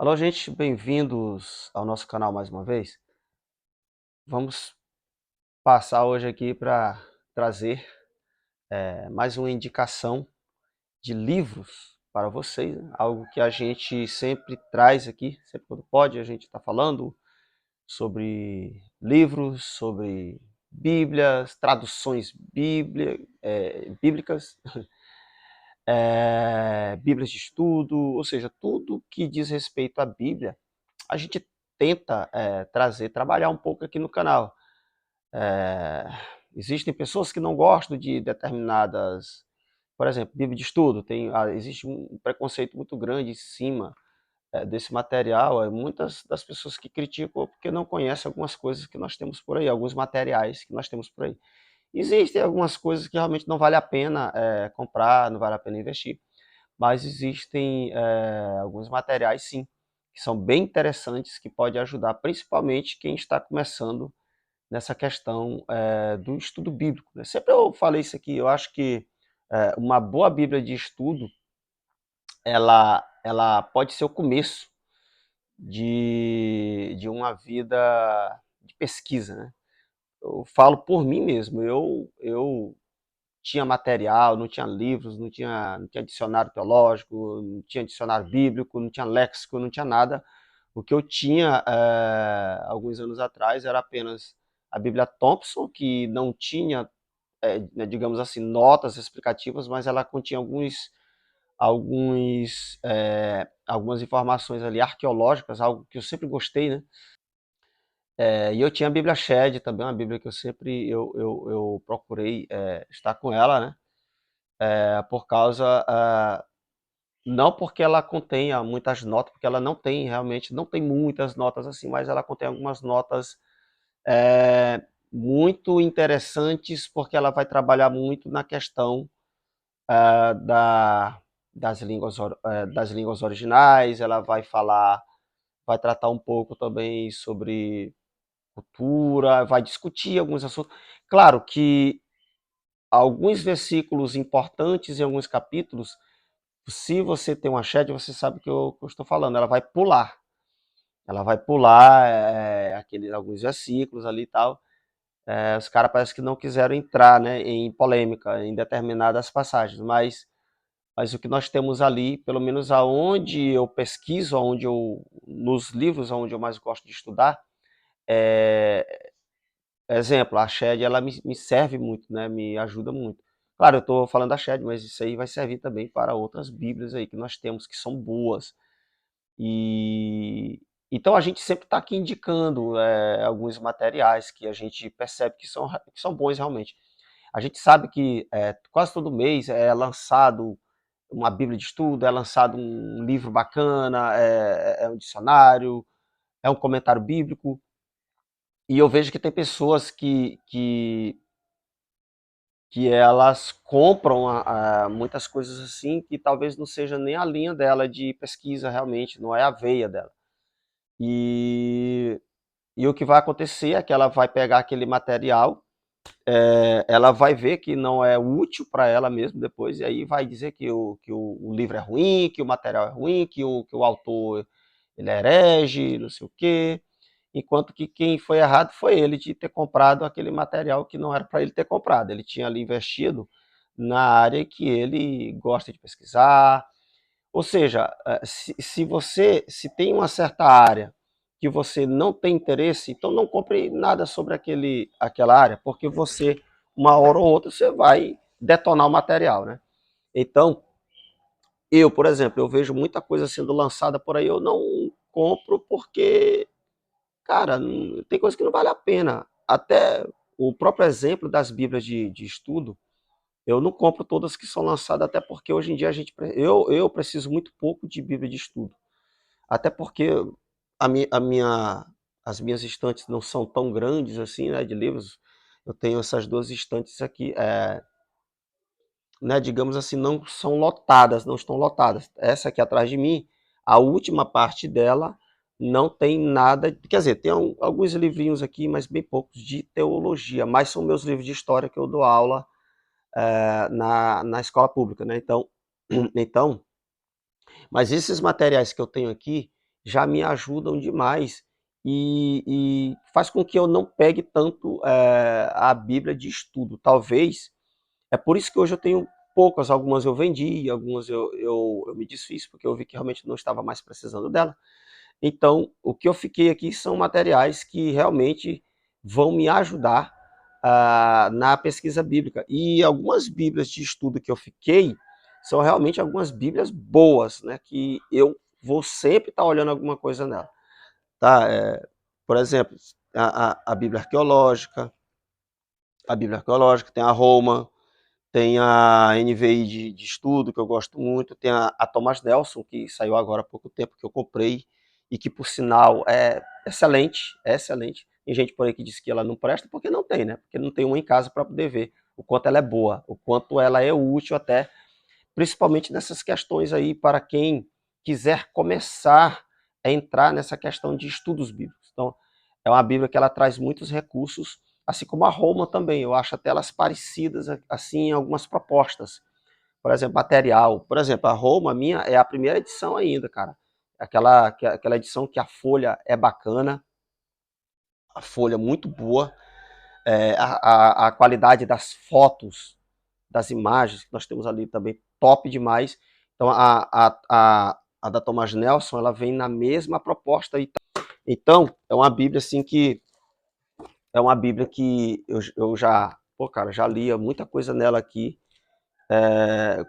Alô, gente, bem-vindos ao nosso canal mais uma vez. Vamos passar hoje aqui para trazer mais uma indicação de livros para vocês, né? Algo que a gente sempre traz aqui, sempre quando pode, a gente está falando sobre livros, sobre Bíblias, traduções bíblicas, Bíblias de estudo, ou seja, tudo que diz respeito à Bíblia, a gente tenta trazer, trabalhar um pouco aqui no canal. É, Existem pessoas que não gostam de determinadas, por exemplo, Bíblia de estudo, existe um preconceito muito grande em cima desse material. Muitas das pessoas que criticam porque não conhecem algumas coisas que nós temos por aí, alguns materiais que nós temos por aí. Existem algumas coisas que realmente não vale a pena comprar, não vale a pena investir, mas existem alguns materiais, sim, que são bem interessantes, que podem ajudar principalmente quem está começando nessa questão do estudo bíblico, né? Sempre eu falei isso aqui, eu acho que uma boa Bíblia de estudo, ela pode ser o começo de uma vida de pesquisa, né? Eu falo por mim mesmo, eu tinha material, não tinha livros, não tinha dicionário teológico, não tinha dicionário bíblico, não tinha léxico, não tinha nada. O que eu tinha alguns anos atrás era apenas a Bíblia Thompson, que não tinha, né, digamos assim, notas explicativas, mas ela continha algumas informações ali arqueológicas, algo que eu sempre gostei, né? E eu tinha a Bíblia Shed também, uma Bíblia que eu sempre eu procurei estar com ela, né? Por causa, não porque ela contenha muitas notas, porque ela não tem, realmente, não tem muitas notas assim, mas ela contém algumas notas muito interessantes, porque ela vai trabalhar muito na questão da, das línguas originais. Ela vai falar, vai tratar um pouco também sobre cultura, vai discutir alguns assuntos. Claro que alguns versículos importantes em alguns capítulos, se você tem uma chat, você sabe que eu estou falando, ela vai pular. Ela vai pular alguns versículos ali e tal. Os caras parece que não quiseram entrar, né, em polêmica em determinadas passagens, mas o que nós temos ali, pelo menos aonde eu pesquiso, nos livros aonde eu mais gosto de estudar, é, exemplo, a Shed, ela me serve muito, né, me ajuda muito. Claro, eu estou falando da Shed, mas isso aí vai servir também para outras Bíblias aí que nós temos, que são boas. E então a gente sempre está aqui indicando alguns materiais que a gente percebe que são bons realmente. A gente sabe que quase todo mês é lançado uma Bíblia de estudo, é lançado um livro bacana, é um dicionário, é um comentário bíblico, e eu vejo que tem pessoas que elas compram muitas coisas assim que talvez não seja nem a linha dela de pesquisa realmente, não é a veia dela. E, e o que vai acontecer é que ela vai pegar aquele material, ela vai ver que não é útil para ela mesmo depois, e aí vai dizer que o livro é ruim, que o material é ruim, que o autor ele é herege, não sei o quê, enquanto que quem foi errado foi ele de ter comprado aquele material que não era para ele ter comprado. Ele tinha ali investido na área que ele gosta de pesquisar. Ou seja, se você se tem uma certa área que você não tem interesse, então não compre nada sobre aquela área, porque você, uma hora ou outra, você vai detonar o material, né? Então, por exemplo, eu vejo muita coisa sendo lançada por aí, eu não compro porque, cara, tem coisa que não vale a pena. Até o próprio exemplo das Bíblias de estudo, eu não compro todas que são lançadas, até porque hoje em dia eu preciso muito pouco de Bíblia de estudo. Até porque a minha, as minhas estantes não são tão grandes assim, né, de livros. Eu tenho essas duas estantes aqui, né, digamos assim, não são lotadas, não estão lotadas. Essa aqui atrás de mim, a última parte dela não tem nada, quer dizer, tem alguns livrinhos aqui, mas bem poucos de teologia, mas são meus livros de história que eu dou aula na escola pública, né? Então, mas esses materiais que eu tenho aqui já me ajudam demais e faz com que eu não pegue tanto a Bíblia de estudo. Talvez, é por isso que hoje eu tenho poucas, algumas eu vendi, algumas eu me desfiz, porque eu vi que realmente não estava mais precisando dela. Então, o que eu fiquei aqui são materiais que realmente vão me ajudar na pesquisa bíblica. E algumas bíblias de estudo que eu fiquei são realmente algumas bíblias boas, né? Que eu vou sempre estar olhando alguma coisa nela. Tá? Por exemplo, a Bíblia arqueológica, tem a Roma, tem a NVI de estudo, que eu gosto muito, tem a Thomas Nelson, que saiu agora há pouco tempo, que eu comprei, e que, por sinal, é excelente, é excelente. Tem gente por aí que diz que ela não presta, porque não tem, né? Porque não tem uma em casa para poder ver o quanto ela é boa, o quanto ela é útil até, principalmente nessas questões aí, para quem quiser começar a entrar nessa questão de estudos bíblicos. Então, é uma Bíblia que ela traz muitos recursos, assim como a Roma também. Eu acho até elas parecidas, assim, em algumas propostas. Por exemplo, material. Por exemplo, a Roma, minha, é a primeira edição ainda, cara. Aquela edição que a folha é bacana, a folha muito boa, a qualidade das fotos, das imagens que nós temos ali também, top demais. Então, a da Thomas Nelson, ela vem na mesma proposta. Então, é uma Bíblia assim que é uma Bíblia que eu já, pô, cara, já lia muita coisa nela aqui.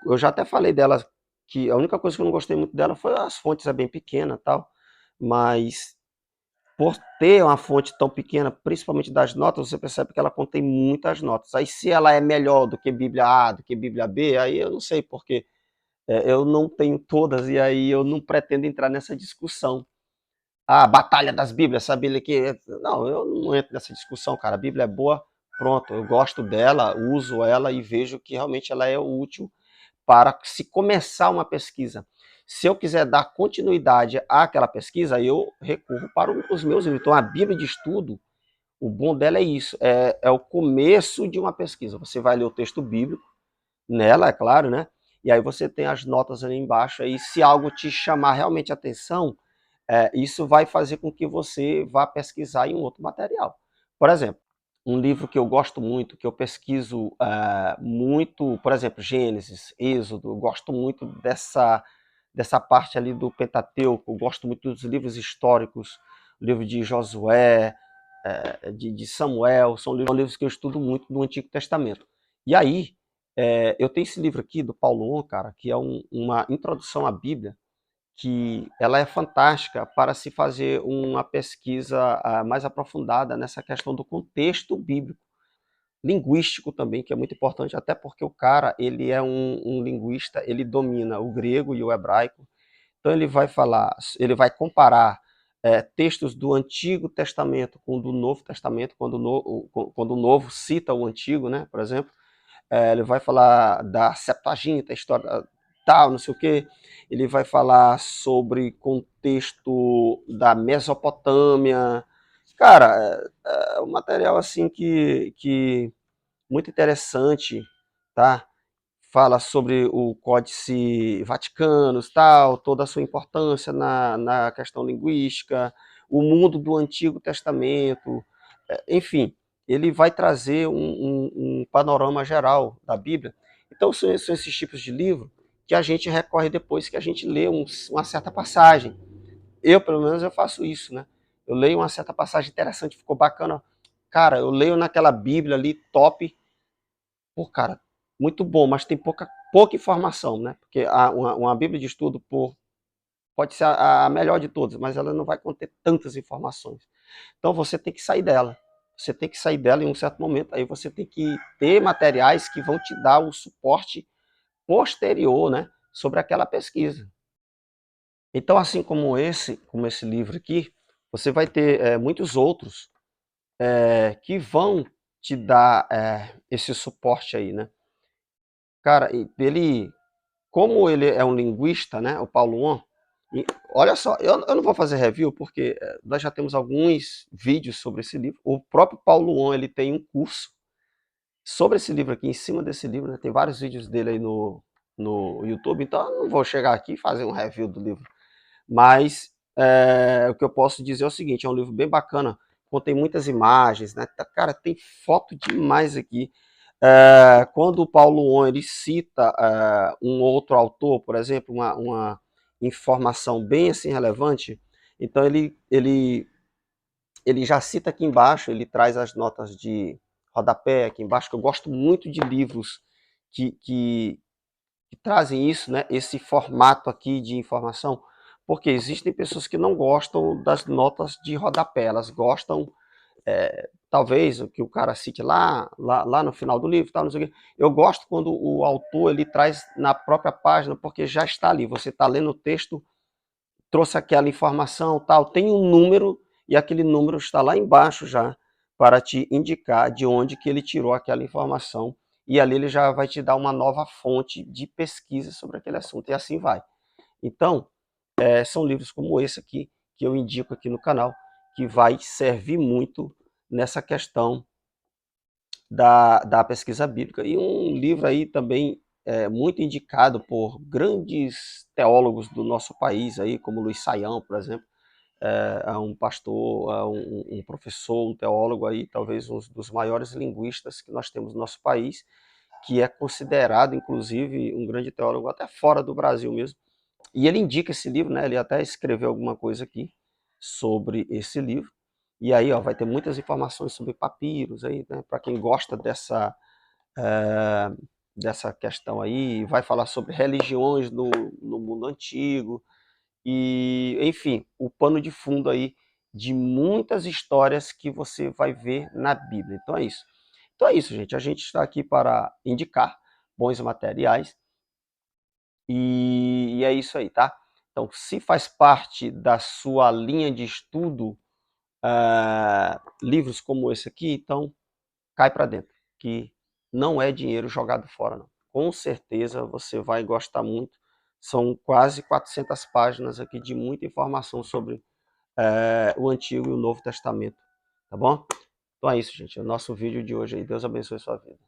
Eu já até falei dela, que a única coisa que eu não gostei muito dela foi as fontes, é bem pequena, tal, mas por ter uma fonte tão pequena, principalmente das notas, você percebe que ela contém muitas notas. Aí se ela é melhor do que Bíblia A, do que Bíblia B, aí eu não sei, porque eu não tenho todas e aí eu não pretendo entrar nessa discussão. A batalha das Bíblias, essa Bíblia que... Não, eu não entro nessa discussão, cara. A Bíblia é boa, pronto, eu gosto dela, uso ela e vejo que realmente ela é útil para se começar uma pesquisa. Se eu quiser dar continuidade àquela pesquisa, eu recorro para os meus livros. Então, a Bíblia de estudo, o bom dela é isso, é o começo de uma pesquisa. Você vai ler o texto bíblico, nela, é claro, né? E aí você tem as notas ali embaixo, aí se algo te chamar realmente a atenção, isso vai fazer com que você vá pesquisar em um outro material. Por exemplo, um livro que eu gosto muito, que eu pesquiso muito, por exemplo, Gênesis, Êxodo, eu gosto muito dessa parte ali do Pentateuco, eu gosto muito dos livros históricos, o livro de Josué, de Samuel, são livros que eu estudo muito no Antigo Testamento. E aí, eu tenho esse livro aqui do Paulo On, cara, que é uma introdução à Bíblia, que ela é fantástica para se fazer uma pesquisa mais aprofundada nessa questão do contexto bíblico, linguístico também, que é muito importante, até porque o cara, ele é um linguista, ele domina o grego e o hebraico, então ele vai falar, ele vai comparar textos do Antigo Testamento com o do Novo Testamento, quando o Novo cita o Antigo, né, por exemplo, ele vai falar da Septuaginta, a história tal, não sei o quê. Ele vai falar sobre contexto da Mesopotâmia. Cara, é um material assim que muito interessante, tá? Fala sobre o Códice Vaticano, tal, toda a sua importância na questão linguística, o mundo do Antigo Testamento, enfim, ele vai trazer um panorama geral da Bíblia. Então, são esses tipos de livro que a gente recorre depois que a gente lê uma certa passagem. Eu, pelo menos, eu faço isso, né? Eu leio uma certa passagem interessante, ficou bacana. Cara, eu leio naquela Bíblia ali, top. Pô, cara, muito bom, mas tem pouca informação, né? Porque uma Bíblia de estudo pode ser a melhor de todas, mas ela não vai conter tantas informações. Então você tem que sair dela. Você tem que sair dela em um certo momento. Aí você tem que ter materiais que vão te dar o suporte posterior, né, sobre aquela pesquisa. Então, assim como esse livro aqui, você vai ter muitos outros que vão te dar esse suporte aí, né? Cara, como ele é um linguista, né, o Paulo On, e olha só, eu não vou fazer review porque nós já temos alguns vídeos sobre esse livro. O próprio Paulo On, ele tem um curso sobre esse livro aqui, em cima desse livro, né? Tem vários vídeos dele aí no YouTube, então eu não vou chegar aqui e fazer um review do livro. Mas o que eu posso dizer é o seguinte, é um livro bem bacana, contém muitas imagens, né? Cara, tem foto demais aqui. Quando o Paulo On ele cita um outro autor, por exemplo, uma informação bem assim relevante, então ele já cita aqui embaixo, ele traz as notas de rodapé aqui embaixo, que eu gosto muito de livros que trazem isso, né, esse formato aqui de informação, porque existem pessoas que não gostam das notas de rodapé, elas gostam, talvez, que o cara cite lá no final do livro, tal, não sei o quê. Eu gosto quando o autor ele traz na própria página, porque já está ali, você está lendo o texto, trouxe aquela informação, tal, tem um número, e aquele número está lá embaixo já, para te indicar de onde que ele tirou aquela informação, e ali ele já vai te dar uma nova fonte de pesquisa sobre aquele assunto, e assim vai. Então, são livros como esse aqui, que eu indico aqui no canal, que vai servir muito nessa questão da pesquisa bíblica. E um livro aí também muito indicado por grandes teólogos do nosso país, aí, como Luiz Saião, por exemplo, um pastor, um professor, um teólogo aí, talvez um dos maiores linguistas que nós temos no nosso país, que é considerado, inclusive, um grande teólogo até fora do Brasil mesmo. E ele indica esse livro, né? Ele até escreveu alguma coisa aqui sobre esse livro. E aí, ó, vai ter muitas informações sobre papiros aí, né? Para quem gosta dessa questão aí, vai falar sobre religiões no mundo antigo, e, enfim, o pano de fundo aí de muitas histórias que você vai ver na Bíblia. Então é isso. Então é isso, gente. A gente está aqui para indicar bons materiais e é isso aí, tá? Então, se faz parte da sua linha de estudo, livros como esse aqui, então cai para dentro, que não é dinheiro jogado fora, não. Com certeza você vai gostar muito. São quase 400 páginas aqui de muita informação sobre o Antigo e o Novo Testamento, tá bom? Então é isso, gente. É o nosso vídeo de hoje aí. Deus abençoe a sua vida.